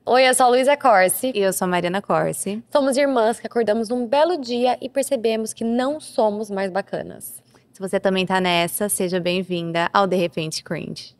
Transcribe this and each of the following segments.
Oi, eu sou a Luísa Corsi. E eu sou a Mariana Corsi. Somos irmãs que acordamos num belo dia e percebemos que não somos mais bacanas. Se você também tá nessa, seja bem-vinda ao De Repente Cringe.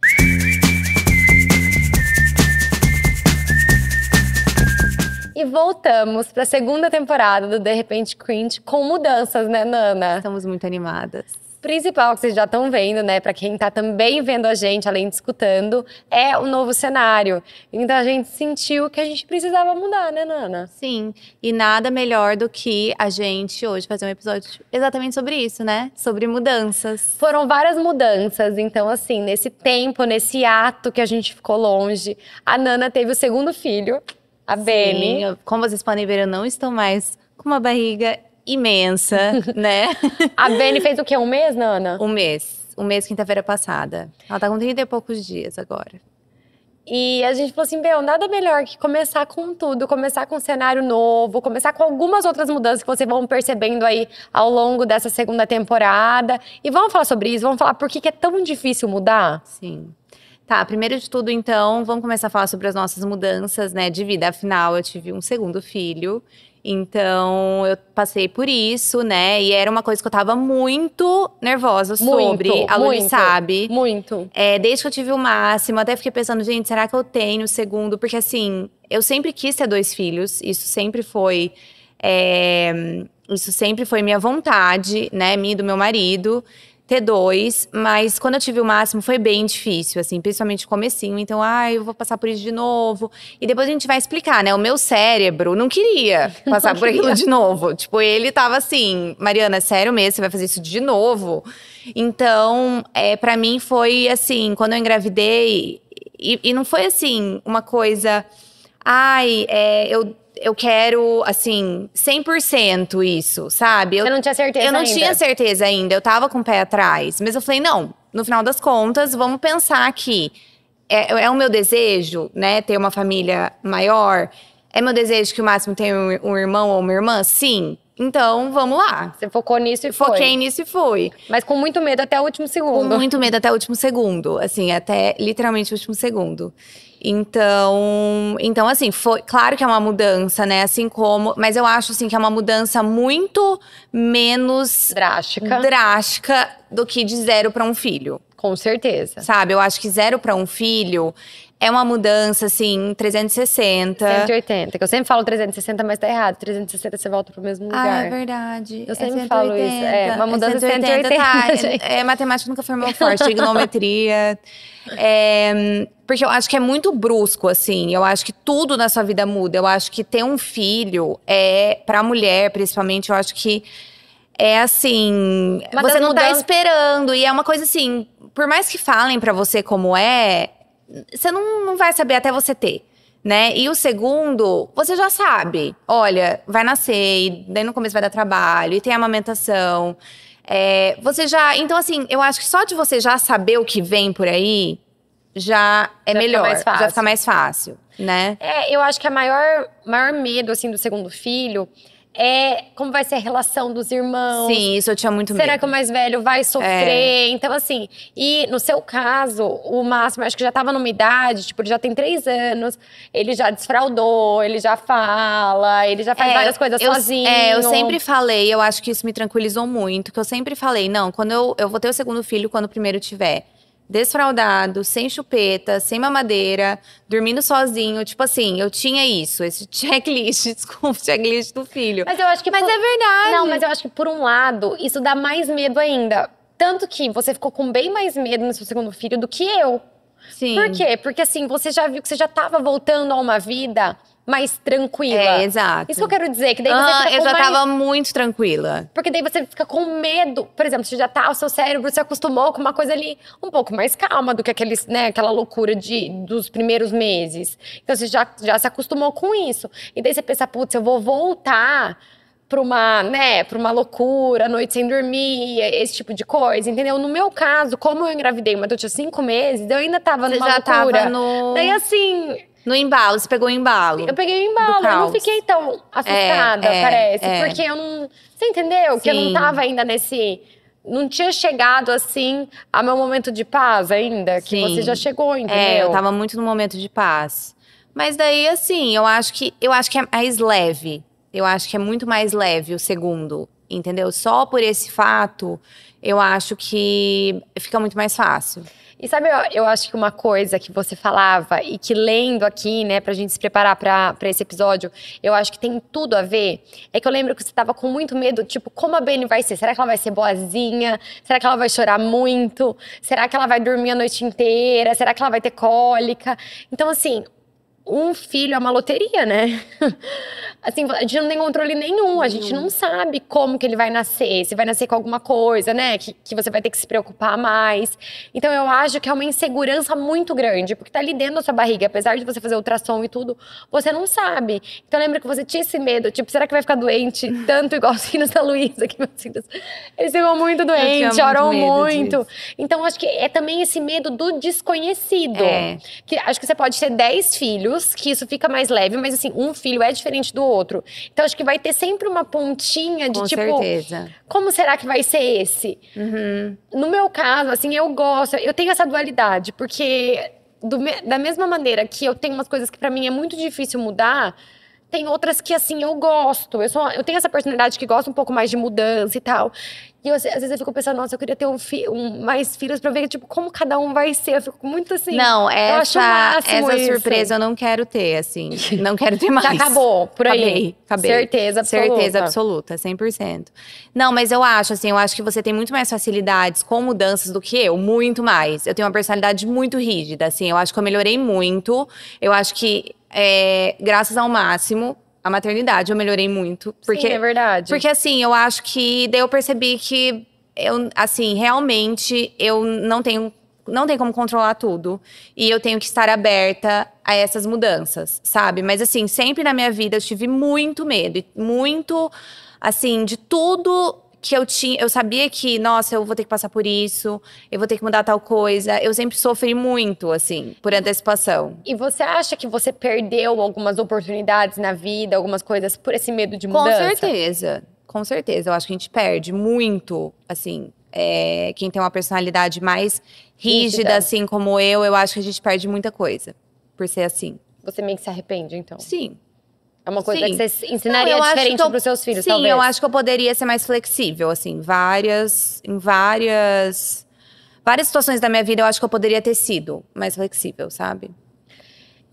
E voltamos para a segunda temporada do De Repente Cringe com mudanças, né, Nana? Estamos muito animadas. Principal que vocês já estão vendo, né, para quem tá também vendo a gente, além de escutando, é o novo cenário. Então a gente sentiu que a gente precisava mudar, né, Nana? Sim, e nada melhor do que a gente hoje fazer um episódio exatamente sobre isso, né? Sobre mudanças. Foram várias mudanças, então assim, nesse tempo, nesse ato que a gente ficou longe, a Nana teve o segundo filho, a Beni. Sim, como vocês podem ver, eu não estou mais com uma barriga imensa, né? A Beni fez o quê? Um mês, Nana? Um mês, quinta-feira passada. Ela tá com 30 e poucos dias agora. E a gente falou assim, meu, nada melhor que começar com tudo, começar com um cenário novo, começar com algumas outras mudanças que vocês vão percebendo aí ao longo dessa segunda temporada. E vamos falar sobre isso, vamos falar por que é tão difícil mudar? Sim. Tá, primeiro de tudo, então, vamos começar a falar sobre as nossas mudanças, né, de vida. Afinal, eu tive um segundo filho. Então, eu passei por isso, né? E era uma coisa que eu tava muito nervosa sobre. A Luli sabe. Muito. Desde que eu tive o Máximo, até fiquei pensando, gente, será que eu tenho o segundo? Porque, assim, eu sempre quis ter 2 filhos. Isso sempre foi minha vontade, né? Minha e do meu marido. Ter 2, mas quando eu tive o Máximo foi bem difícil, assim, principalmente no comecinho. Então, eu vou passar por isso de novo. E depois a gente vai explicar, né? O meu cérebro não queria passar por aquilo de novo. Tipo, ele tava assim, Mariana, sério mesmo, você vai fazer isso de novo? Então, pra mim foi assim, quando eu engravidei, e não foi assim, uma coisa… eu quero, assim, 100% isso, sabe? Você não tinha certeza ainda? Eu não tinha certeza ainda, eu tava com o pé atrás. Mas eu falei, não, no final das contas, vamos pensar que é o meu desejo, né, ter uma família maior. É meu desejo que o Máximo tenha um irmão ou uma irmã? Sim. Então, vamos lá. Você focou nisso e foi. Foquei nisso e fui. Mas com muito medo até o último segundo. Com muito medo até o último segundo. Assim, até literalmente o último segundo. Então assim, foi claro que é uma mudança, né? Assim como… Mas eu acho, assim, que é uma mudança muito menos… drástica do que de 0 para um filho. Com certeza. Sabe? Eu acho que 0 para um filho… é uma mudança, assim, 360. 180, que eu sempre falo 360, mas tá errado. 360 você volta pro mesmo lugar. É verdade. Eu sempre falo isso. Uma mudança 180, 180. Tá. Matemática nunca foi meu forte, trigonometria. Porque eu acho que é muito brusco, assim. Eu acho que tudo na sua vida muda. Eu acho que ter um filho, pra mulher, principalmente, eu acho que é assim… você não tá esperando. E é uma coisa assim, por mais que falem pra você como você não vai saber até você ter, né? E o segundo, você já sabe. Olha, vai nascer, e daí no começo vai dar trabalho, e tem a amamentação. Você já… Então, assim, eu acho que só de você já saber o que vem por aí, já é melhor. Já fica mais fácil, né? Eu acho que a maior medo, assim, do segundo filho… como vai ser a relação dos irmãos. Sim, isso eu tinha muito medo. Será que o mais velho vai sofrer? Então, assim, e no seu caso, o Máximo, acho que já tava numa idade, tipo, ele já tem 3 anos, ele já desfraudou, ele já fala, ele já faz várias coisas sozinho. Eu sempre falei, eu acho que isso me tranquilizou muito, que eu sempre falei, não, quando eu vou ter o segundo filho, quando o primeiro tiver desfraudado, sem chupeta, sem mamadeira, dormindo sozinho. Tipo assim, eu tinha isso, esse checklist, desculpa, checklist do filho. Mas eu acho que… é verdade. Não, mas eu acho que por um lado, isso dá mais medo ainda. Tanto que você ficou com bem mais medo no seu segundo filho do que eu. Sim. Por quê? Porque assim, você já viu que você já tava voltando a uma vida mais tranquila. Exato. Isso que eu quero dizer, que daí você fica eu já tava muito tranquila. Porque daí você fica com medo. Por exemplo, você já tá, o seu cérebro se acostumou com uma coisa ali um pouco mais calma do que aquela loucura dos primeiros meses. Então você já se acostumou com isso. E daí você pensa, putz, eu vou voltar pra uma loucura, noite sem dormir, esse tipo de coisa, entendeu? No meu caso, como eu engravidei, mas eu tinha 5 meses, eu ainda tava numa loucura. Tava no… Daí assim… No embalo, você pegou o embalo. Eu peguei o embalo, eu não fiquei tão assustada, parece. Porque eu não… Você entendeu? Sim. Que eu não tava ainda nesse… Não tinha chegado, assim, ao meu momento de paz ainda. Que você já chegou, entendeu? Eu tava muito no momento de paz. Mas daí, assim, eu acho que é mais leve. Eu acho que é muito mais leve o segundo, entendeu? Só por esse fato, eu acho que fica muito mais fácil. E sabe, eu acho que uma coisa que você falava e que lendo aqui, né, pra gente se preparar pra esse episódio, eu acho que tem tudo a ver, é que eu lembro que você tava com muito medo, tipo, como a Beni vai ser? Será que ela vai ser boazinha? Será que ela vai chorar muito? Será que ela vai dormir a noite inteira? Será que ela vai ter cólica? Então, assim, um filho é uma loteria, né? Assim, a gente não tem controle nenhum, a gente não sabe como que ele vai nascer, se vai nascer com alguma coisa, né? Que você vai ter que se preocupar mais. Então eu acho que é uma insegurança muito grande, porque tá ali dentro da sua barriga, apesar de você fazer ultrassom e tudo, você não sabe. Então eu lembro que você tinha esse medo, tipo, será que vai ficar doente tanto igual os filhos da Luísa, que meus filhos, eles ficam muito doentes, choram muito. Então acho que é também esse medo do desconhecido. Que acho que você pode ter 10 filhos, que isso fica mais leve, mas assim, um filho é diferente do outro. Então, acho que vai ter sempre uma pontinha de Com tipo… certeza. Como será que vai ser esse? No meu caso, assim, eu gosto… Eu tenho essa dualidade, porque da mesma maneira que eu tenho umas coisas que pra mim é muito difícil mudar… Tem outras que, assim, eu gosto. Eu tenho essa personalidade que gosta um pouco mais de mudança e tal. E às vezes eu fico pensando, nossa, eu queria ter mais filhos pra ver, tipo, como cada um vai ser. Eu fico muito assim… Não, eu acho o máximo essa isso. surpresa eu não quero ter, assim. Não quero ter mais. Já acabou, por aí. Acabei. Certeza absoluta. Certeza absoluta, 100%. Não, mas eu acho que você tem muito mais facilidades com mudanças do que eu. Muito mais. Eu tenho uma personalidade muito rígida, assim. Eu acho que eu melhorei muito. Eu acho que… graças ao máximo, a maternidade eu melhorei muito. Porque, sim, é verdade. Porque assim, eu acho que daí eu percebi que eu, assim, realmente eu não tenho como controlar tudo. E eu tenho que estar aberta a essas mudanças, sabe? Mas assim, sempre na minha vida eu tive muito medo. E muito, assim, de tudo que eu tinha, eu sabia que, nossa, eu vou ter que passar por isso, eu vou ter que mudar tal coisa. Eu sempre sofri muito, assim, por antecipação. E você acha que você perdeu algumas oportunidades na vida, algumas coisas, por esse medo de mudança? Com certeza, com certeza. Eu acho que a gente perde muito, assim, quem tem uma personalidade mais rígida, assim como eu acho que a gente perde muita coisa, por ser assim. Você meio que se arrepende, então? Sim. É uma coisa que você ensinaria diferente para os seus filhos, talvez? Sim, eu acho que eu poderia ser mais flexível, assim. Em várias situações da minha vida, eu acho que eu poderia ter sido mais flexível, sabe?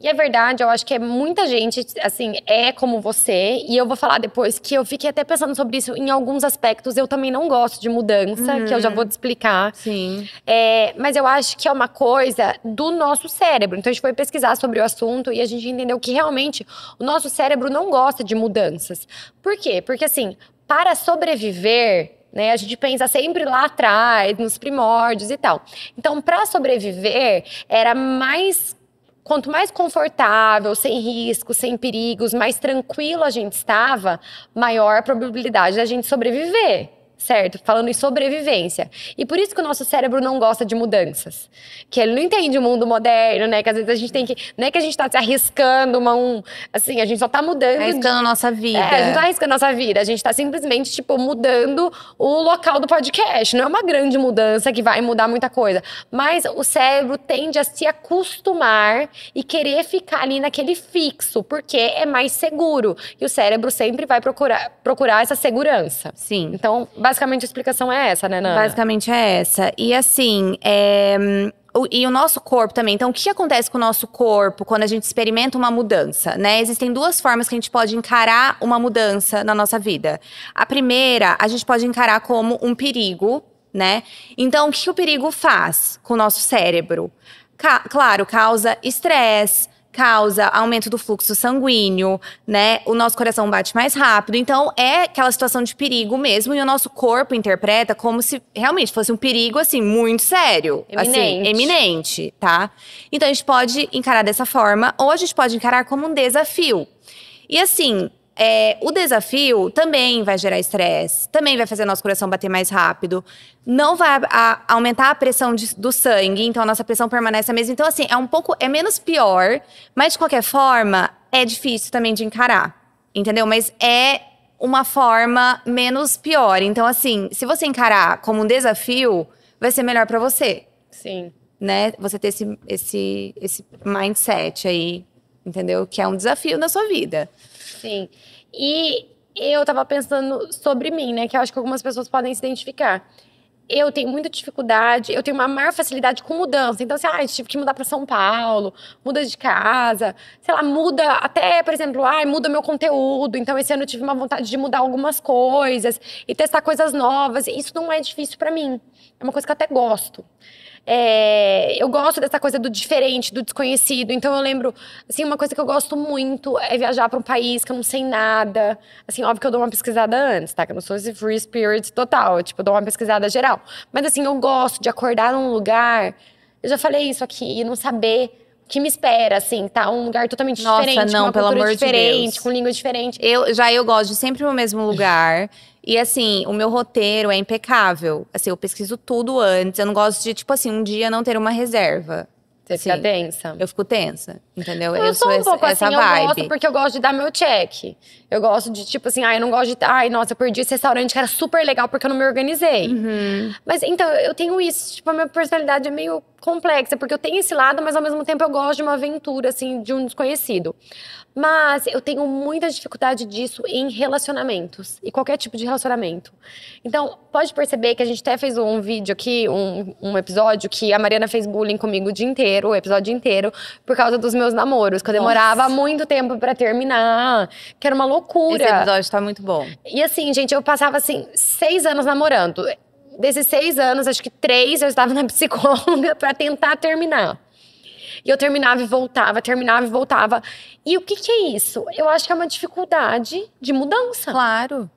E é verdade, eu acho que muita gente, assim, é como você. E eu vou falar depois que eu fiquei até pensando sobre isso em alguns aspectos. Eu também não gosto de mudança, que eu já vou te explicar. Sim. Mas eu acho que é uma coisa do nosso cérebro. Então a gente foi pesquisar sobre o assunto e a gente entendeu que realmente o nosso cérebro não gosta de mudanças. Por quê? Porque assim, para sobreviver… né? A gente pensa sempre lá atrás, nos primórdios e tal. Então, para sobreviver, era mais… Quanto mais confortável, sem riscos, sem perigos, mais tranquilo a gente estava, maior a probabilidade da gente sobreviver. Certo? Falando em sobrevivência. E por isso que o nosso cérebro não gosta de mudanças. Que ele não entende o mundo moderno, né? Que às vezes a gente tem que… Não é que a gente tá se arriscando assim, a gente só tá mudando… Arriscando nossa vida. a gente não tá arriscando nossa vida. A gente tá simplesmente, tipo, mudando o local do podcast. Não é uma grande mudança que vai mudar muita coisa. Mas o cérebro tende a se acostumar e querer ficar ali naquele fixo. Porque é mais seguro. E o cérebro sempre vai procurar essa segurança. Sim. Então, basicamente a explicação é essa, né, Nana? Basicamente é essa. E assim, e o nosso corpo também. Então, o que acontece com o nosso corpo quando a gente experimenta uma mudança, né? Existem duas formas que a gente pode encarar uma mudança na nossa vida. A primeira, a gente pode encarar como um perigo, né? Então, o que o perigo faz com o nosso cérebro? Claro, causa estresse, causa aumento do fluxo sanguíneo, né? O nosso coração bate mais rápido. Então, é aquela situação de perigo mesmo. E o nosso corpo interpreta como se realmente fosse um perigo, assim, muito sério. Eminente. Assim, eminente, tá? Então, a gente pode encarar dessa forma. Ou a gente pode encarar como um desafio. E assim… o desafio também vai gerar estresse, também vai fazer nosso coração bater mais rápido, não vai aumentar a pressão do sangue, então a nossa pressão permanece a mesma. Então, assim, é menos pior, mas de qualquer forma, é difícil também de encarar, entendeu? Mas é uma forma menos pior. Então, assim, se você encarar como um desafio, vai ser melhor pra você. Sim. Né? Você ter esse mindset aí. entendeu? Que é um desafio na sua vida. Sim. E eu tava pensando sobre mim, né? Que eu acho que algumas pessoas podem se identificar. Eu tenho muita dificuldade, eu tenho uma maior facilidade com mudança. Então, assim, eu tive que mudar para São Paulo, muda de casa, sei lá, muda até, por exemplo, muda meu conteúdo. Então, esse ano eu tive uma vontade de mudar algumas coisas e testar coisas novas. Isso não é difícil para mim. É uma coisa que eu até gosto. Eu gosto dessa coisa do diferente, do desconhecido. Então, eu lembro, assim, uma coisa que eu gosto muito é viajar para um país que eu não sei nada. Assim, óbvio que eu dou uma pesquisada antes, tá? Que eu não sou esse free spirit total. Tipo, eu dou uma pesquisada geral. Mas, assim, eu gosto de acordar num lugar… Eu já falei isso aqui, e não saber o que me espera, assim, tá? Um lugar totalmente diferente, não, com uma pelo cultura amor de diferente, Deus. com língua diferente. Eu gosto de sempre ir no mesmo lugar. E assim, o meu roteiro é impecável. Assim, eu pesquiso tudo antes. Eu não gosto de, tipo assim, um dia não ter uma reserva. Você assim, fica tensa. Eu fico tensa, entendeu? Eu sou um pouco essa assim, vibe. eu gosto porque eu gosto de dar meu check. Eu gosto de, tipo assim, eu não gosto de… nossa, eu perdi esse restaurante que era super legal porque eu não me organizei. Mas, então, eu tenho isso. Tipo, a minha personalidade é meio complexa. Porque eu tenho esse lado, mas ao mesmo tempo eu gosto de uma aventura, assim, de um desconhecido. Mas eu tenho muita dificuldade disso em relacionamentos. E qualquer tipo de relacionamento. Então, pode perceber que a gente até fez um vídeo aqui, um episódio, que a Mariana fez bullying comigo o dia inteiro, o episódio inteiro, por causa dos meus namoros. Que eu demorava muito tempo pra terminar. Que era uma loucura. Esse episódio tá muito bom. E assim, gente, eu passava, assim, 6 anos namorando. Desses 6 anos, acho que 3 eu estava na psicóloga pra tentar terminar. E eu terminava e voltava, terminava e voltava. E o que é isso? Eu acho que é uma dificuldade de mudança. Claro.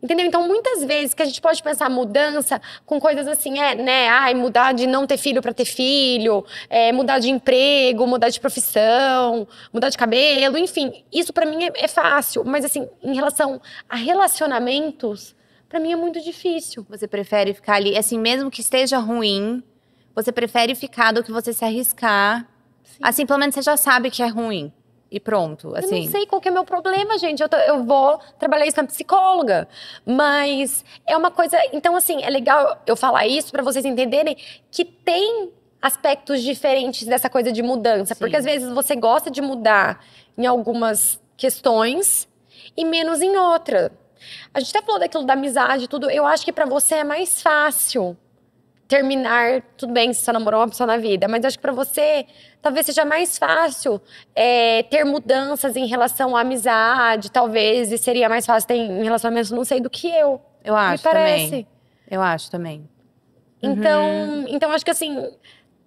Entendeu? Então, muitas vezes que a gente pode pensar mudança com coisas assim, né? Mudar de não ter filho para ter filho, mudar de emprego, mudar de profissão, mudar de cabelo, enfim. Isso para mim é fácil. Mas assim, em relação a relacionamentos, para mim é muito difícil. Você prefere ficar ali, assim, mesmo que esteja ruim, você prefere ficar do que você se arriscar. Sim. Assim, pelo menos você já sabe que é ruim. E pronto, assim. Eu não sei qual que é o meu problema, gente. Eu vou trabalhar isso na psicóloga. Mas é uma coisa… Então, assim, é legal eu falar isso pra vocês entenderem que tem aspectos diferentes dessa coisa de mudança. Sim. Porque às vezes você gosta de mudar em algumas questões e menos em outra. A gente até falou daquilo da amizade e tudo. Eu acho que pra você é mais fácil terminar, tudo bem se você namorou uma pessoa na vida, mas acho que pra você talvez seja mais fácil ter mudanças em relação à amizade, talvez, e seria mais fácil ter em relacionamentos, não sei, do que eu. Eu acho me parece. também. Eu acho também. Então acho que assim,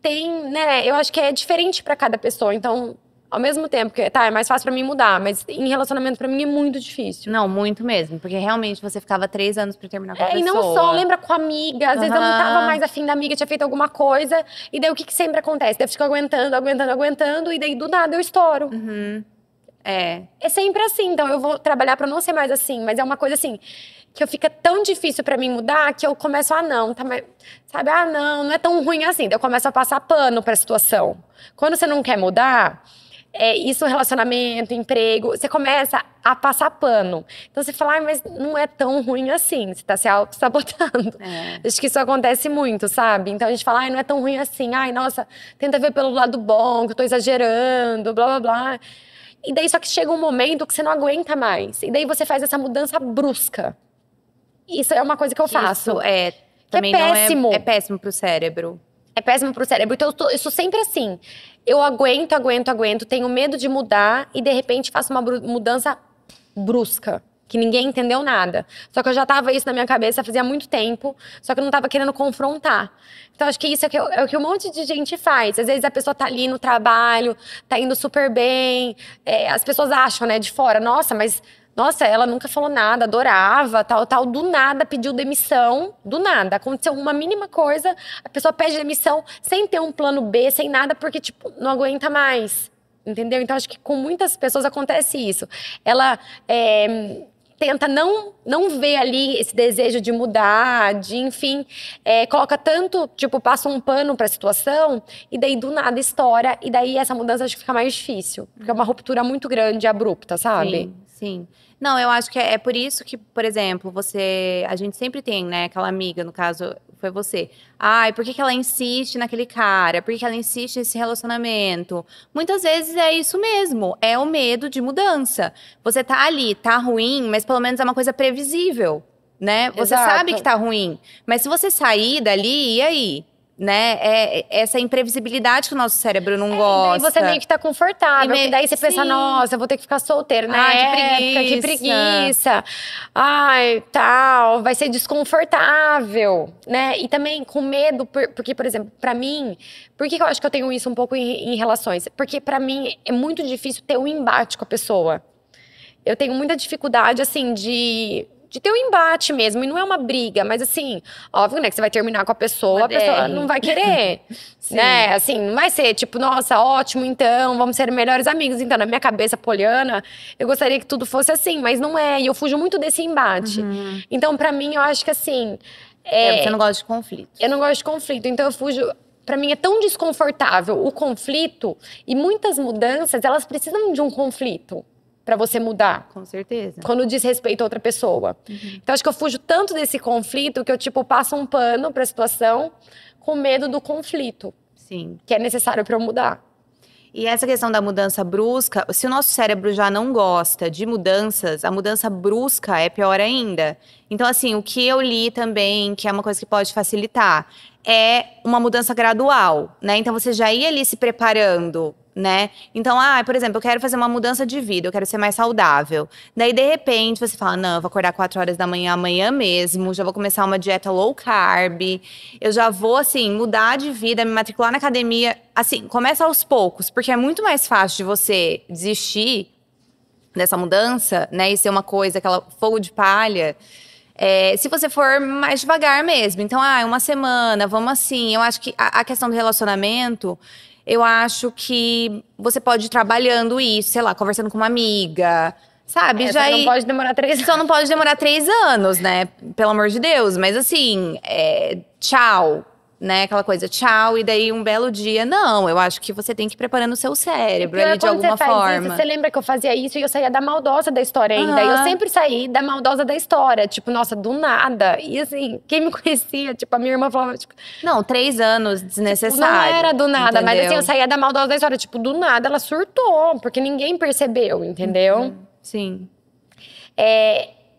tem, né, eu acho que é diferente pra cada pessoa, então… Ao mesmo tempo que, é mais fácil pra mim mudar, mas em relacionamento pra mim é muito difícil. Não, muito mesmo. Porque realmente você ficava 3 anos pra terminar com a pessoa. E não só, lembra com a amiga. Às vezes eu não tava mais afim da amiga, tinha feito alguma coisa. E daí o que sempre acontece? Daí eu fico aguentando. E daí do nada eu estouro. É sempre assim. Então eu vou trabalhar pra não ser mais assim. Mas é uma coisa assim, que fica tão difícil pra mim mudar, que eu começo, não, tá mais… Sabe, não é tão ruim assim. Daí eu começo a passar pano pra situação. Quando você não quer mudar… isso, relacionamento, emprego, você começa a passar pano. Então você fala, mas não é tão ruim assim, você tá se auto-sabotando. Acho que isso acontece muito, sabe? Então a gente fala, não é tão ruim assim, nossa, tenta ver pelo lado bom, que eu tô exagerando, blá blá blá. E daí só que chega um momento que você não aguenta mais. E daí você faz essa mudança brusca. Isso é uma coisa que eu faço. Isso também péssimo. Não é péssimo pro cérebro. É péssimo pro cérebro. Então, eu sou sempre assim. Eu aguento, tenho medo de mudar e, de repente, faço uma mudança brusca. Que ninguém entendeu nada. Só que eu já tava isso na minha cabeça fazia muito tempo, só que eu não tava querendo confrontar. Então, acho que isso é o que um monte de gente faz. Às vezes, a pessoa tá ali no trabalho, tá indo super bem. As pessoas acham, né, de fora, nossa, ela nunca falou nada, adorava, tal. Do nada pediu demissão, do nada. Aconteceu uma mínima coisa, a pessoa pede demissão sem ter um plano B, sem nada, porque, tipo, não aguenta mais. Entendeu? Então, acho que com muitas pessoas acontece isso. Ela tenta não ver ali esse desejo de mudar, enfim, coloca tanto, tipo, passa um pano pra situação, e daí do nada estoura, e daí essa mudança acho que fica mais difícil. Porque é uma ruptura muito grande e abrupta, sabe? Sim. Não, eu acho que é por isso que, por exemplo, a gente sempre tem, né, aquela amiga, no caso, foi você. Ai, por que que ela insiste naquele cara? Por que que ela insiste nesse relacionamento? Muitas vezes é isso mesmo, é o medo de mudança. Você tá ali, tá ruim, mas pelo menos é uma coisa previsível, né? Você Exato. sabe que tá ruim, mas se você sair dali, e aí? Né? É essa imprevisibilidade que o nosso cérebro não E daí gosta. você meio que tá confortável. E E daí você pensa, sim. nossa, eu vou ter que ficar solteiro, né? Ai, que Que preguiça. preguiça. Ai, tal, vai ser desconfortável, né? E também com medo, porque, por exemplo, pra mim, por que que eu acho que eu tenho isso um pouco em relações? Porque pra mim é muito difícil ter um embate com a pessoa. Eu tenho muita dificuldade, assim, de ter um embate mesmo. E não é uma briga, mas assim, óbvio, né, que você vai terminar com a pessoa DR. não vai querer, Sim. né? Assim, não vai ser tipo, nossa, ótimo, então, vamos ser melhores amigos. Então, na minha cabeça poliana, eu gostaria que tudo fosse assim, mas não é. E eu fujo muito desse embate. Então, pra mim, eu acho que assim. Você não gosta de conflito. Eu não gosto de conflito, então eu fujo. Pra mim é tão desconfortável o conflito e muitas mudanças, elas precisam de um conflito pra você mudar. Com certeza. Quando diz respeito a outra pessoa. Então, acho que eu fujo tanto desse conflito que eu, tipo, passo um pano pra situação com medo do conflito, Sim. que é necessário pra eu mudar. E essa questão da mudança brusca, se o nosso cérebro já não gosta de mudanças, a mudança brusca é pior ainda. Então, assim, o que eu li também, que é uma coisa que pode facilitar, é uma mudança gradual, né? Então, você já ia ali se preparando, né? Então, por exemplo, eu quero fazer uma mudança de vida, eu quero ser mais saudável. Daí, de repente, você fala, não, eu vou acordar 4 horas da manhã amanhã mesmo, já vou começar uma dieta low carb, eu já vou, assim, mudar de vida, me matricular na academia. Assim, começa aos poucos, porque é muito mais fácil de você desistir dessa mudança, né? E ser uma coisa, aquela fogo de palha. Se você for mais devagar mesmo. Então, uma semana, vamos assim. Eu acho que a questão do relacionamento, eu acho que você pode ir trabalhando isso, sei lá, conversando com uma amiga, sabe? Só não pode demorar 3 anos. Só não pode demorar 3 anos, né? Pelo amor de Deus. Mas assim, tchau. Né, aquela coisa, tchau, e daí um belo dia. Não, eu acho que você tem que ir preparando o seu cérebro ali de Quando alguma você faz forma. Isso, você lembra que eu fazia isso e eu saía da maldosa da história ainda. E eu sempre saí da maldosa da história. Tipo, nossa, do nada. E assim, quem me conhecia, tipo, a minha irmã falava, tipo, Não, 3 anos desnecessário. não era do nada, mas assim, entendeu? eu saía da maldosa da história. Tipo, do nada ela surtou, porque ninguém percebeu, entendeu? Sim.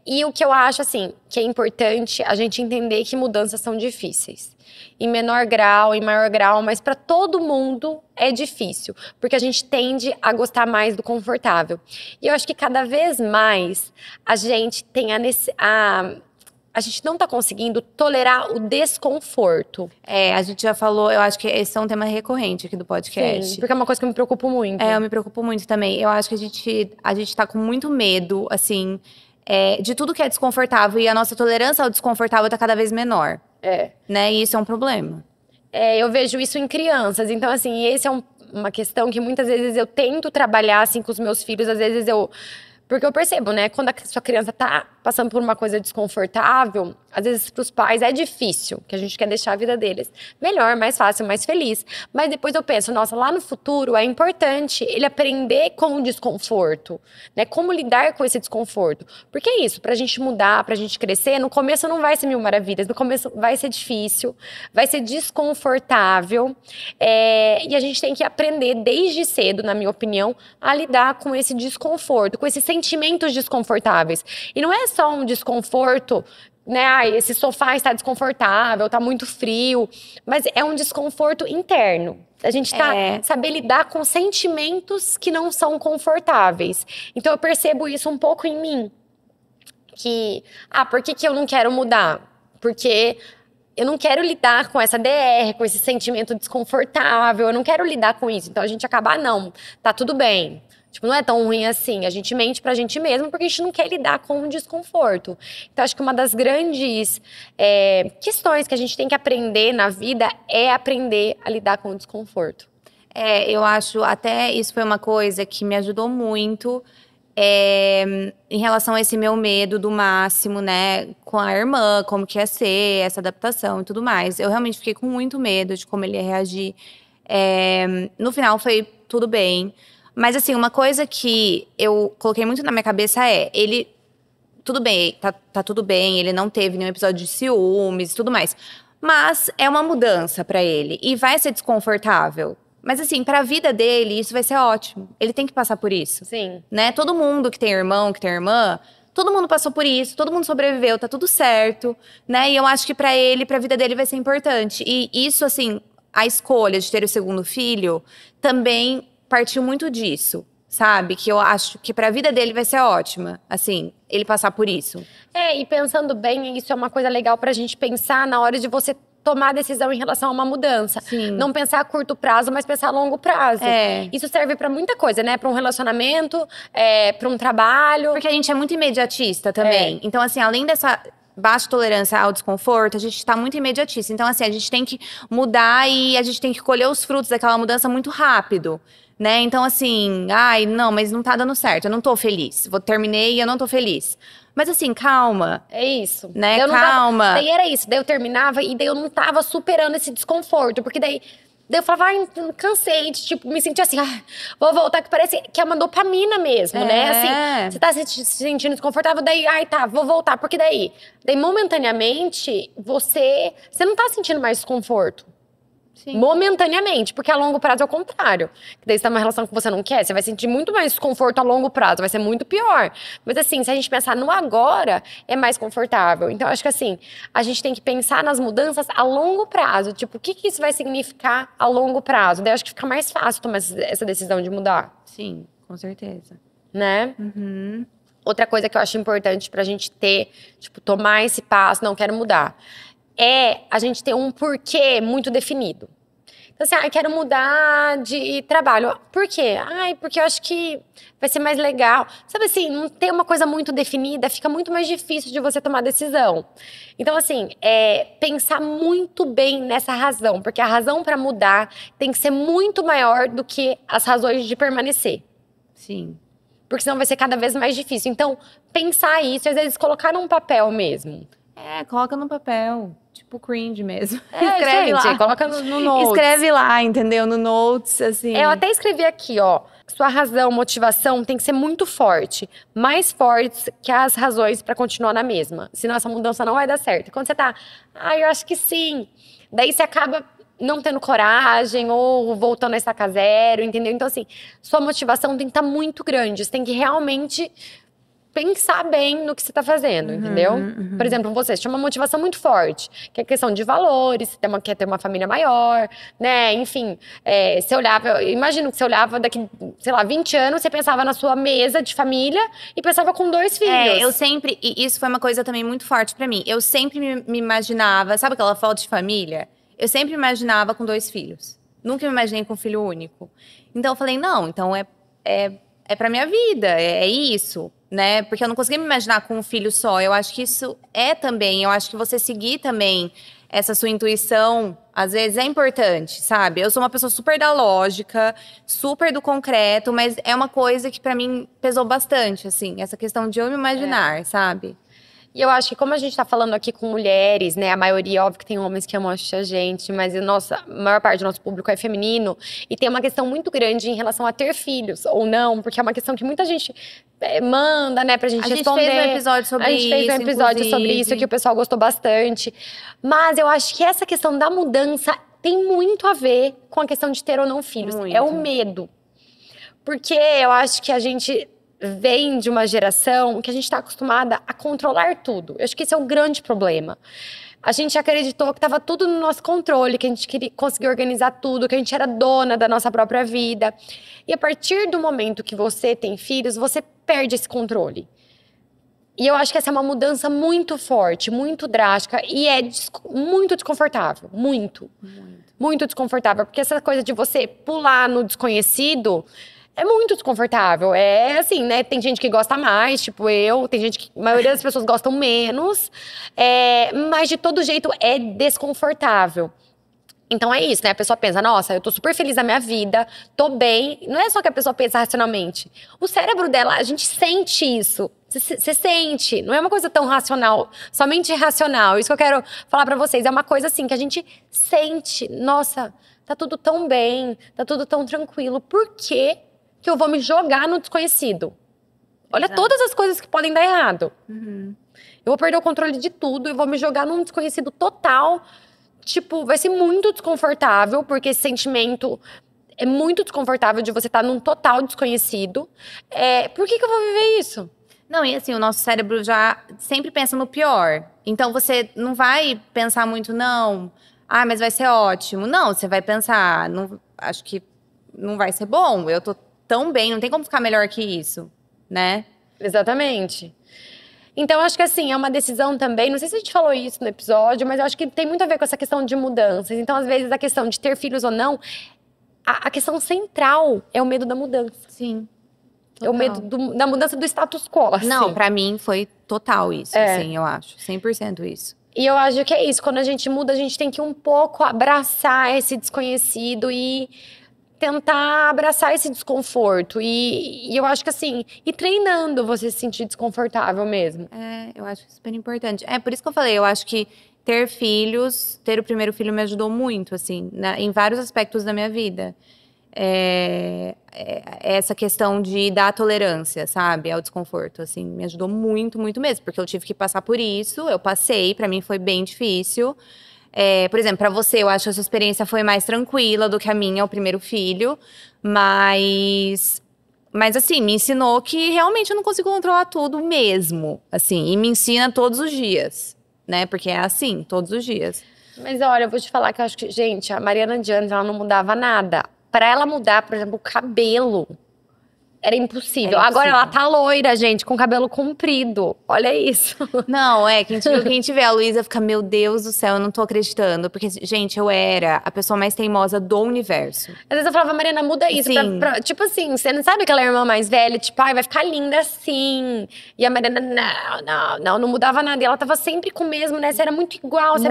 E o que eu acho, assim, que é importante a gente entender que mudanças são difíceis. Em menor grau, em maior grau, mas para todo mundo é difícil. Porque a gente tende a gostar mais do confortável. E eu acho que cada vez mais a gente tem a gente não tá conseguindo tolerar o desconforto. A gente já falou, eu acho que esse é um tema recorrente aqui do podcast. Sim, porque é uma coisa que eu me preocupo muito. Eu me preocupo muito também. Eu acho que a gente tá com muito medo, assim, de tudo que é desconfortável. E a nossa tolerância ao desconfortável tá cada vez menor. Né? E isso é um problema. Eu vejo isso em crianças. Então, assim, esse é uma questão que muitas vezes eu tento trabalhar, assim, com os meus filhos. Às vezes porque eu percebo, né? Quando a sua criança tá passando por uma coisa desconfortável, às vezes pros pais é difícil, que a gente quer deixar a vida deles melhor, mais fácil, mais feliz. Mas depois eu penso, nossa, lá no futuro é importante ele aprender com o desconforto, né? Como lidar com esse desconforto. Porque é isso, pra gente mudar, pra gente crescer, no começo não vai ser mil maravilhas, no começo vai ser difícil, vai ser desconfortável. E a gente tem que aprender desde cedo, na minha opinião, a lidar com esse desconforto, com esses sentimentos desconfortáveis. E não é só um desconforto, né? Esse sofá está desconfortável, está muito frio. Mas é um desconforto interno. A gente saber lidar com sentimentos que não são confortáveis. Então eu percebo isso um pouco em mim. Por que eu não quero mudar? Porque eu não quero lidar com essa DR, com esse sentimento desconfortável. Eu não quero lidar com isso. Então a gente acaba, não, tá tudo bem. Tipo, não é tão ruim assim. A gente mente pra gente mesmo porque a gente não quer lidar com o desconforto. Então, acho que uma das grandes questões que a gente tem que aprender na vida é aprender a lidar com o desconforto. Eu acho, até isso foi uma coisa que me ajudou muito em relação a esse meu medo do Máximo, né? Com a irmã, como que ia ser, essa adaptação e tudo mais. Eu realmente fiquei com muito medo de como ele ia reagir. No final, foi tudo bem. Mas, assim, uma coisa que eu coloquei muito na minha cabeça tudo bem, tá tudo bem, ele não teve nenhum episódio de ciúmes e tudo mais. Mas é uma mudança pra ele e vai ser desconfortável. Mas assim, pra vida dele, isso vai ser ótimo. Ele tem que passar por isso, Sim. né? Todo mundo que tem irmão, que tem irmã, todo mundo passou por isso, todo mundo sobreviveu, tá tudo certo, né? E eu acho que pra ele, pra vida dele vai ser importante. E isso, assim, a escolha de ter o segundo filho também partiu muito disso, sabe? Que eu acho que pra vida dele vai ser ótima, assim, ele passar por isso. E pensando bem, isso é uma coisa legal pra gente pensar na hora de você tomar a decisão em relação a uma mudança. Sim. Não pensar a curto prazo, mas pensar a longo prazo. Isso serve pra muita coisa, né? Pra um relacionamento, pra um trabalho. Porque a gente é muito imediatista também. Então, assim, além dessa baixa tolerância ao desconforto, a gente tá muito imediatista. Então, assim, a gente tem que mudar e a gente tem que colher os frutos daquela mudança muito rápido. Né? Então, assim, ai, não, mas não tá dando certo, eu não tô feliz. Terminei e eu não tô feliz. Mas assim, calma. É isso. Né? Calma. Daí era isso. Daí eu terminava e daí eu não tava superando esse desconforto. Porque daí eu falava, ai, cansei. Tipo, me sentia assim, vou voltar. Que parece que é uma dopamina mesmo, né? Assim, você tá se sentindo desconfortável, daí, ai, tá, vou voltar. Porque daí momentaneamente, você não tá sentindo mais desconforto. Sim. Momentaneamente, porque a longo prazo é o contrário. Daí você tá numa relação que você não quer, você vai sentir muito mais desconforto a longo prazo, vai ser muito pior. Mas assim, se a gente pensar no agora, é mais confortável. Então, acho que assim, a gente tem que pensar nas mudanças a longo prazo. Tipo, o que isso vai significar a longo prazo? Daí eu acho que fica mais fácil tomar essa decisão de mudar. Sim, com certeza. Né? Uhum. Outra coisa que eu acho importante pra gente ter, tipo, tomar esse passo, não quero mudar, é a gente ter um porquê muito definido. Então, assim, quero mudar de trabalho. Por quê? Porque eu acho que vai ser mais legal. Sabe assim, não ter uma coisa muito definida, fica muito mais difícil de você tomar decisão. Então, assim, pensar muito bem nessa razão, porque a razão para mudar tem que ser muito maior do que as razões de permanecer. Sim. Porque senão vai ser cada vez mais difícil. Então, pensar isso, às vezes colocar num papel mesmo. Coloca no papel. Tipo cringe mesmo. Escreve gente, lá. Coloca no Notes. Escreve lá, entendeu? No Notes, assim. Eu até escrevi aqui, ó. Sua razão, motivação tem que ser muito forte. Mais fortes que as razões pra continuar na mesma. Senão essa mudança não vai dar certo. E quando você tá, eu acho que sim. Daí você acaba não tendo coragem ou voltando a estaca zero, entendeu? Então, assim, sua motivação tem que estar muito grande. Você tem que realmente pensar bem no que você tá fazendo, entendeu? Por exemplo, você tinha uma motivação muito forte, que é questão de valores, você quer ter uma família maior, né? Enfim, você olhava, imagino que você olhava daqui, sei lá, 20 anos, você pensava na sua mesa de família e pensava com 2 filhos. Eu sempre, e isso foi uma coisa também muito forte pra mim, eu sempre me imaginava, sabe aquela foto de família? Eu sempre me imaginava com 2 filhos. Nunca me imaginei com um filho único. Então eu falei, não, então é pra minha vida, é isso. Né? Porque eu não conseguia me imaginar com um filho só. Eu acho que isso também. Eu acho que você seguir também essa sua intuição, às vezes, é importante, sabe? Eu sou uma pessoa super da lógica, super do concreto, mas é uma coisa que pra mim pesou bastante, assim. Essa questão de eu me imaginar, sabe? E eu acho que como a gente tá falando aqui com mulheres, né? A maioria, óbvio que tem homens que amam a gente, mas a maior parte do nosso público é feminino. E tem uma questão muito grande em relação a ter filhos ou não, porque é uma questão que muita gente manda, né, pra gente responder. A gente fez um episódio sobre isso, A gente fez um episódio sobre isso, que o pessoal gostou bastante. Mas eu acho que essa questão da mudança tem muito a ver com a questão de ter ou não filhos. Muito. É o medo. Porque eu acho que a gente vem de uma geração que a gente está acostumada a controlar tudo. Eu acho que esse é o grande problema. A gente acreditou que estava tudo no nosso controle, que a gente conseguia organizar tudo, que a gente era dona da nossa própria vida. E a partir do momento que você tem filhos, você perde esse controle. E eu acho que essa é uma mudança muito forte, muito drástica e é muito desconfortável. Muito desconfortável. Porque essa coisa de você pular no desconhecido é muito desconfortável. É assim, né? Tem gente que gosta mais, tipo eu. Tem gente que... A maioria das pessoas gostam menos. Mas, de todo jeito, é desconfortável. Então, é isso, né? A pessoa pensa, nossa, eu tô super feliz na minha vida, tô bem. Não é só que a pessoa pensa racionalmente. O cérebro dela, a gente sente isso. Você sente. Não é uma coisa tão racional, somente racional. Isso que eu quero falar pra vocês. É uma coisa, assim, que a gente sente. Nossa, tá tudo tão bem, tá tudo tão tranquilo. Por quê que eu vou me jogar no desconhecido? Olha todas as coisas que podem dar errado. Eu vou perder o controle de tudo, eu vou me jogar num desconhecido total, tipo, vai ser muito desconfortável, porque esse sentimento é muito desconfortável de você estar num total desconhecido. Por que eu vou viver isso? Não, e assim, o nosso cérebro já sempre pensa no pior. Então você não vai pensar muito, não, mas vai ser ótimo. Não, você vai pensar, não, acho que não vai ser bom. Eu tô tão bem, não tem como ficar melhor que isso, né? Exatamente. Então, acho que assim, é uma decisão também, não sei se a gente falou isso no episódio, mas eu acho que tem muito a ver com essa questão de mudanças. Então, às vezes, a questão de ter filhos ou não, a questão central é o medo da mudança. Sim. É o medo da mudança do status quo, assim. Não, pra mim foi total isso, assim, eu acho. 100% isso. E eu acho que é isso, quando a gente muda, a gente tem que um pouco abraçar esse desconhecido e tentar abraçar esse desconforto. E eu acho que assim, ir treinando você se sentir desconfortável mesmo. Eu acho super importante. Por isso que eu falei, eu acho que ter filhos, ter o primeiro filho me ajudou muito, assim, em vários aspectos da minha vida. Essa questão de dar tolerância, sabe, ao desconforto, assim, me ajudou muito, muito mesmo, porque eu tive que passar por isso, eu passei, pra mim foi bem difícil. Por exemplo, pra você, eu acho que a sua experiência foi mais tranquila do que a minha, o primeiro filho, mas assim, me ensinou que realmente eu não consigo controlar tudo mesmo, assim, e me ensina todos os dias, né, porque é assim, todos os dias. Mas olha, eu vou te falar que eu acho que, gente, a Mariana de antes, ela não mudava nada. Pra ela mudar, por exemplo, o cabelo, era impossível. Agora ela tá loira, gente, com cabelo comprido. Olha isso. Não, quem te vê a Luísa fica, meu Deus do céu, eu não tô acreditando. Porque, gente, eu era a pessoa mais teimosa do universo. Às vezes eu falava, Mariana, muda isso. Tipo assim, você não sabe aquela irmã mais velha? Tipo, vai ficar linda assim. E a Mariana, não mudava nada. E ela tava sempre com o mesmo, né? Você era muito igual, você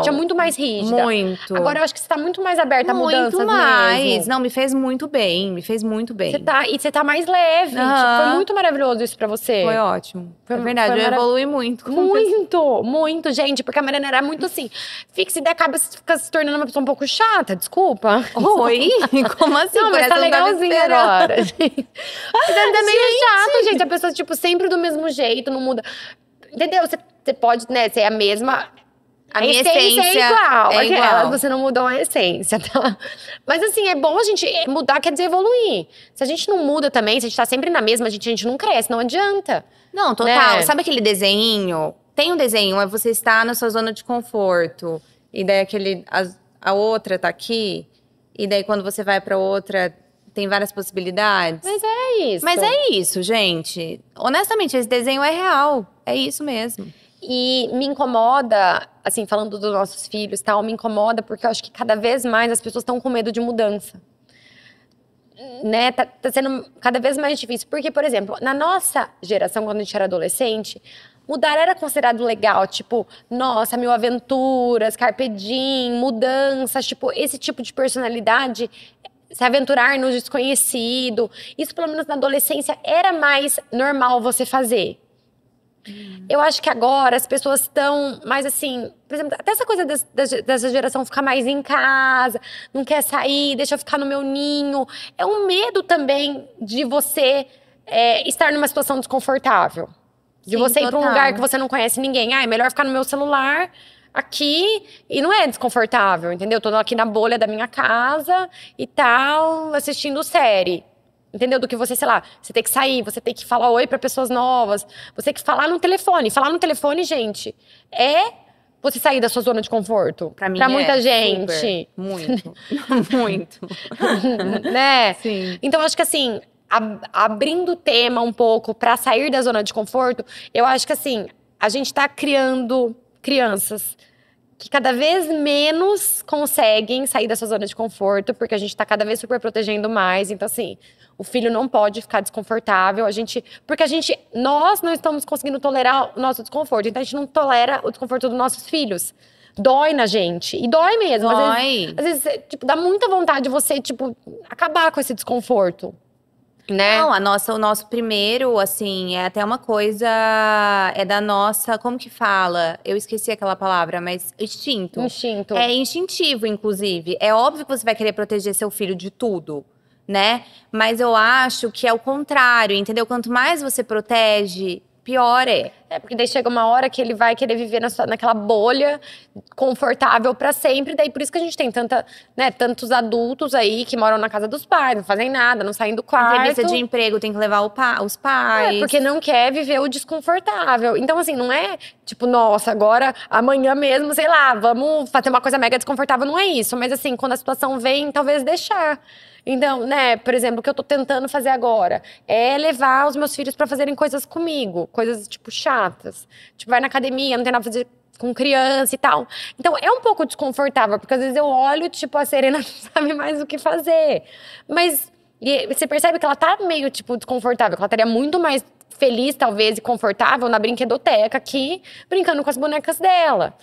tinha muito mais rígida. Muito. Agora eu acho que você tá muito mais aberta a mudanças muito mais. mesmo. Não, me fez muito bem, Você tá mais leve. Tipo, foi muito maravilhoso isso pra você. Foi ótimo. É verdade, eu evolui muito. Muito, gente. Porque a Mariana era muito assim, fixa e daí acaba fica se tornando uma pessoa um pouco chata, desculpa. Oi? Como assim? Não, mas tá legalzinha agora. Mas ainda é meio chato, gente. A pessoa, tipo, sempre do mesmo jeito, não muda. Entendeu? Você pode, né, ser a mesma… A minha essência é igual. É igual. Você não mudou a essência, tá? Mas assim, é bom a gente mudar, quer dizer evoluir. Se a gente não muda também, se a gente tá sempre na mesma, a gente não cresce, não adianta. Não, total. Né? Sabe aquele desenho? Tem um desenho, é você estar na sua zona de conforto. E daí a outra tá aqui. E daí quando você vai pra outra, tem várias possibilidades. Mas é isso. Mas é isso, gente. Honestamente, esse desenho é real. É isso mesmo. E me incomoda, assim, falando dos nossos filhos e tal, me incomoda porque eu acho que cada vez mais as pessoas estão com medo de mudança. Né? Tá sendo cada vez mais difícil. Porque, por exemplo, na nossa geração, quando a gente era adolescente, mudar era considerado legal. Tipo, nossa, mil aventuras, carpe diem, mudanças. Tipo, esse tipo de personalidade, se aventurar no desconhecido. Isso, pelo menos na adolescência, era mais normal você fazer. Eu acho que agora as pessoas estão mais assim… Por exemplo, até essa coisa dessa geração ficar mais em casa, não quer sair, deixa eu ficar no meu ninho. É um medo também de você estar numa situação desconfortável. De você ir pra um lugar que você não conhece ninguém. É melhor ficar no meu celular aqui e não é desconfortável, entendeu? Tô aqui na bolha da minha casa e tal, assistindo série. Entendeu? Do que você, sei lá, você tem que sair, você tem que falar oi pra pessoas novas, você tem que falar no telefone. Falar no telefone, gente, é você sair da sua zona de conforto. Pra mim muita gente. Super. Muito. Muito. Né? Sim. Então, acho que assim, abrindo o tema um pouco pra sair da zona de conforto, eu acho que assim, a gente tá criando crianças que cada vez menos conseguem sair da sua zona de conforto, porque a gente tá cada vez super protegendo mais. Então, assim, o filho não pode ficar desconfortável. Porque nós não estamos conseguindo tolerar o nosso desconforto. Então, a gente não tolera o desconforto dos nossos filhos. Dói na gente. E dói mesmo. Dói. Às vezes tipo, dá muita vontade de você, tipo, acabar com esse desconforto. Né? Não, o nosso primeiro, assim, é até uma coisa… É da nossa… Como que fala? Eu esqueci aquela palavra, mas instinto. Instinto. É instintivo, inclusive. É óbvio que você vai querer proteger seu filho de tudo, né? Mas eu acho que é o contrário, entendeu? Quanto mais você protege, pior é. Porque daí chega uma hora que ele vai querer viver naquela bolha confortável pra sempre. Daí por isso que a gente tem tantos adultos aí que moram na casa dos pais, não fazem nada, não saem do quarto. Entrevista de emprego, tem que levar os pais. Porque não quer viver o desconfortável. Então, assim, não é tipo, nossa, agora, amanhã mesmo, sei lá, vamos fazer uma coisa mega desconfortável. Não é isso. Mas assim, quando a situação vem, talvez deixar. Então, por exemplo, o que eu tô tentando fazer agora é levar os meus filhos pra fazerem coisas comigo. Coisas, tipo, chatas. Tipo, vai na academia, não tem nada pra fazer com criança e tal. Então, é um pouco desconfortável, porque às vezes eu olho, tipo, a Serena não sabe mais o que fazer. Mas você percebe que ela tá meio, tipo, desconfortável. Que ela estaria muito mais feliz, talvez, e confortável na brinquedoteca aqui, brincando com as bonecas dela.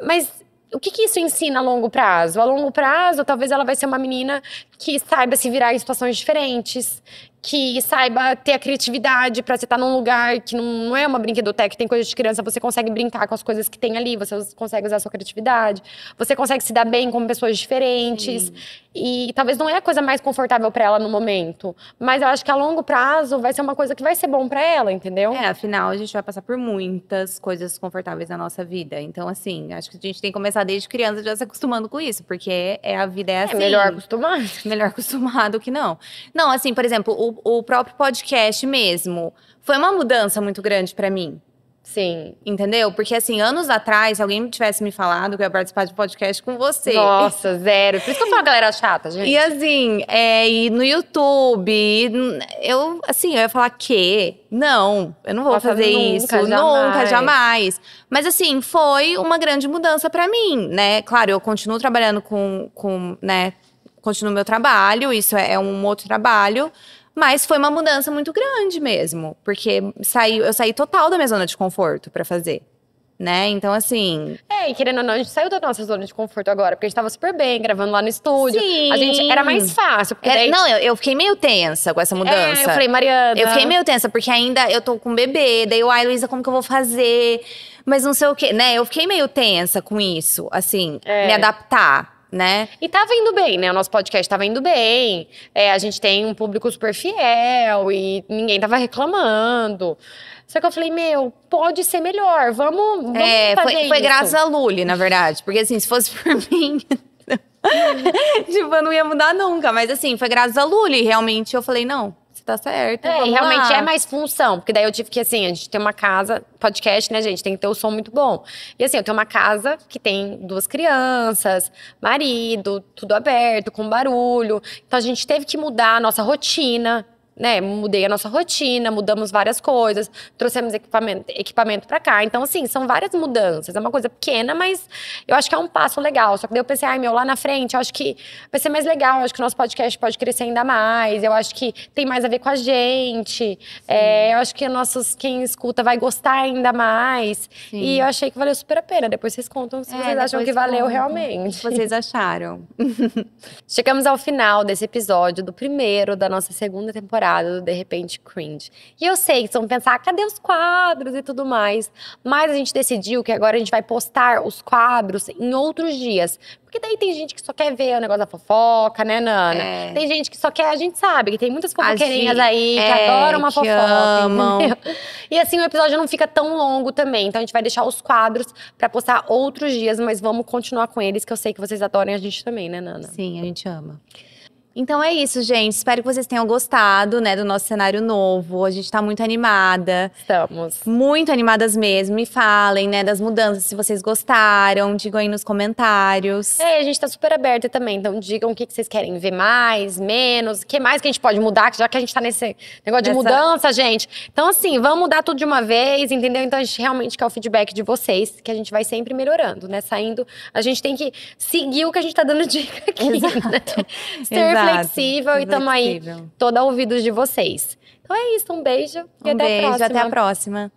Mas o que isso ensina a longo prazo? A longo prazo, talvez ela vai ser uma menina que saiba se virar em situações diferentes, que saiba ter a criatividade pra você estar num lugar que não é uma brinquedoteca, que tem coisa de criança, você consegue brincar com as coisas que tem ali, você consegue usar a sua criatividade, você consegue se dar bem com pessoas diferentes. Sim. E talvez não é a coisa mais confortável pra ela no momento, mas eu acho que a longo prazo vai ser uma coisa que vai ser bom pra ela, entendeu? Afinal, a gente vai passar por muitas coisas desconfortáveis na nossa vida. Então, assim, acho que a gente tem que começar desde criança já se acostumando com isso, porque a vida é assim. É melhor acostumar. Melhor acostumado que não. Não, assim, por exemplo, o próprio podcast mesmo, foi uma mudança muito grande pra mim. Sim. Entendeu? Porque, assim, anos atrás, se alguém tivesse me falado que eu ia participar de podcast com você. Nossa, zero. Por isso que eu falo que ela era chata, gente. E assim, e no YouTube, eu ia falar que não, eu não vou fazer isso. Nunca, jamais. Mas assim, foi uma grande mudança pra mim, né? Claro, eu continuo trabalhando continuo meu trabalho, isso é um outro trabalho. Mas foi uma mudança muito grande mesmo. Porque eu saí total da minha zona de conforto pra fazer. Né? Então, assim... E querendo ou não, a gente saiu da nossa zona de conforto agora. Porque a gente tava super bem, gravando lá no estúdio. Sim. A gente, era mais fácil. Porque daí... Não, eu fiquei meio tensa com essa mudança. Eu falei, Mariana... Eu fiquei meio tensa, porque ainda eu tô com um bebê. Daí eu, Luísa, como que eu vou fazer? Mas não sei o quê, né? Eu fiquei meio tensa com isso, assim. Me adaptar. Né? E tava indo bem, né? O nosso podcast tava indo bem. A gente tem um público super fiel e ninguém tava reclamando. Só que eu falei, pode ser melhor. Vamos fazer isso. Foi graças a Luli, na verdade. Porque assim, se fosse por mim... tipo, eu não ia mudar nunca. Mas assim, foi graças a Luli. Realmente, eu falei, não, você tá certo. E realmente é mais função. Porque daí eu tive que, assim, a gente tem uma casa... Podcast, né, gente? Tem que ter o som muito bom. E assim, eu tenho uma casa que tem 2 crianças, marido, tudo aberto, com barulho. Então a gente teve que mudar a nossa rotina, né? Mudei a nossa rotina, mudamos várias coisas, trouxemos equipamento pra cá. Então, assim, são várias mudanças. É uma coisa pequena, mas eu acho que é um passo legal. Só que daí eu pensei, lá na frente, eu acho que vai ser mais legal. Eu acho que o nosso podcast pode crescer ainda mais. Eu acho que tem mais a ver com a gente. Eu acho que quem escuta vai gostar ainda mais. Sim. E eu achei que valeu super a pena. Depois vocês contam se vocês acham que valeu realmente. O que vocês acharam? Chegamos ao final desse episódio, do primeiro da nossa segunda temporada do De Repente Cringe. E eu sei que vocês vão pensar, cadê os quadros e tudo mais? Mas a gente decidiu que agora a gente vai postar os quadros em outros dias. Porque daí tem gente que só quer ver o negócio da fofoca, né, Nana? Tem gente que só quer, a gente sabe que tem muitas fofoqueirinhas aí que adoram uma fofoca. Amam. E assim, o episódio não fica tão longo também. Então a gente vai deixar os quadros pra postar outros dias, mas vamos continuar com eles, que eu sei que vocês adoram a gente também, né, Nana? Sim, a gente ama. Então é isso, gente. Espero que vocês tenham gostado, né, do nosso cenário novo. A gente tá muito animada. Estamos. Muito animadas mesmo. Me falem, né, das mudanças, se vocês gostaram. Digam aí nos comentários. A gente tá super aberta também. Então digam o que vocês querem ver mais, menos. O que mais que a gente pode mudar, já que a gente tá nesse negócio de mudança, gente. Então assim, vamos mudar tudo de uma vez, entendeu? Então a gente realmente quer o feedback de vocês, que a gente vai sempre melhorando, né? Saindo, a gente tem que seguir o que a gente tá dando dica aqui, né? Ser flexível e estamos aí toda ouvidos de vocês. Então é isso, um beijo e até a próxima. Até a próxima.